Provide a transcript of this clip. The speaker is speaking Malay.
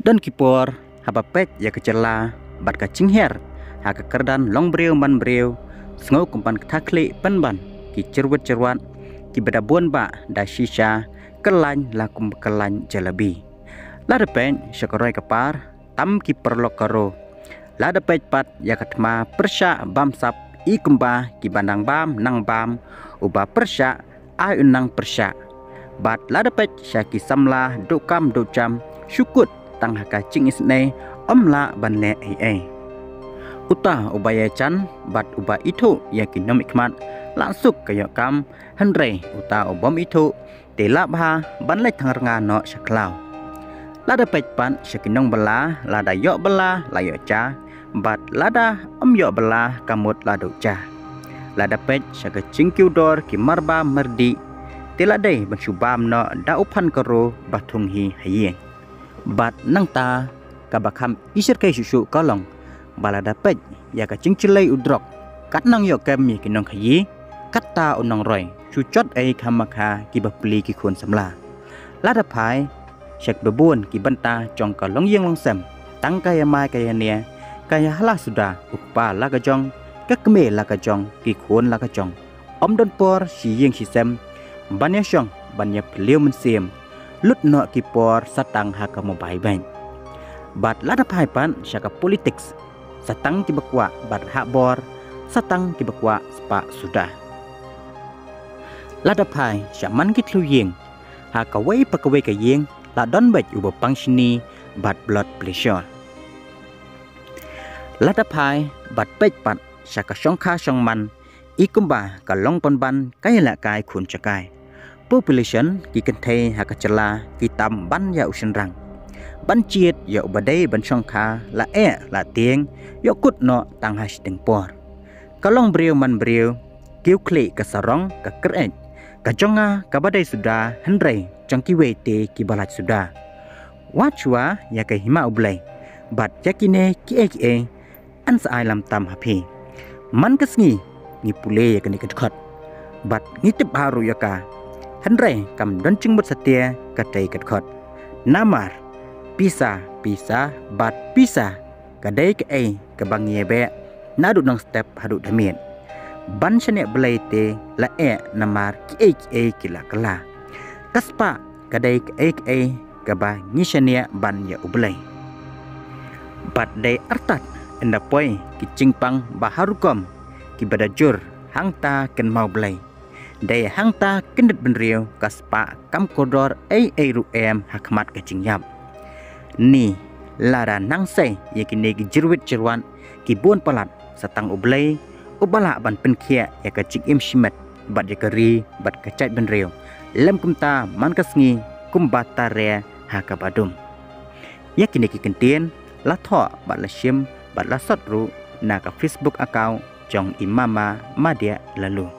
dan kipor haba pet ya kecela bat kacing her ha kekerdan long breu man breu sngau kumpan ketakli penban ki cerwet ki bedabun ba da shisha kelany lakum kelany jalabi lada pen syakoroi kepar tam ki perlok karo lada pet pat ya katma persya bam sap i kumba ki bandang bam nang bam uba persya ai unang persya bat lada pet syaki samla dokam docam syukut tang haka cing isne omla banle ai uta ubaya chan bat uba itu yakin nom ikmat langsuk kaya kam henre uta ubom itu tela bah banle thangarnga no syaklau lada petpan syakinong bela lada yok bela layo cha bat lada yok bela kamut ladu cha lada pet syaka cingkiu dor ki marba merdi tela dei bensyubam no da upan karo batung hi hayeng bat nang ta kabakam isir kai susu kolong balada pet ya ka cingcilai udrok kat nang yo kem mi kinong khayi katta unong roy sucot ai khamaka ki bapli ki khon samla lada phai syak bebun ki banta jong ka long yeng long sem tang kaya mai kaya nia kaya hala sudah upa la ka jong ka keme la ka jong ki khon la ka jong om don por si yeng si sem banya syong banya pleu men sem lut no ki por satang ha ka mobai ban bat lada phai pan syaka politics satang ki bakwa bat ha bor satang ki bakwa spa sudah lada phai syaman ki tlu yeng ha ka wei pa ka wei ka yeng la don bet uba pangshini bat blood pressure lada phai bat pet pat syaka syong kha syong man ikumba ka long pon ban kai la kai khun chakai population ki kenthe ha ka chala ki tam ban ya usin rang ban chiet ya ubadai ban syong kha la la tieng yo kut no tang hash ting por ka long breu man breu kiu kle ka sarong ka kren ka jonga ka badai sudah henrei jangki wete ki balat sudah wachwa ya ka hima ublai bat yakine ki an sa lam tam hapi man kasngi ni pule ya kani kedkhot bat ngitip haru ya ka henrei kam don cingmut setia ka tai kedkhot namar pisa bat pisa kadai ke ke bangie be nadu nang step hadu damiet ban chane blaite la namar ki kila kala kaspa kadai ke ke ba nyishania ban ya ublai bat dai artat enda poi ki cingpang baharukom ki badajur hangta ken mau blai dai hangta kendet benriu kaspa kam kodor ru hakmat ke cingyap ni lara nangsai yakini ki jirwit jirwan ki buan palat satang ublai ubala ban penkhia ya ka cing im shimet bat yakari bat kacai benriu lem kumta man kasngi kumbata re ha ka badum yakini ki kentien la tho bat la shim bat la sot ru na ka Facebook account jong imama madia lalu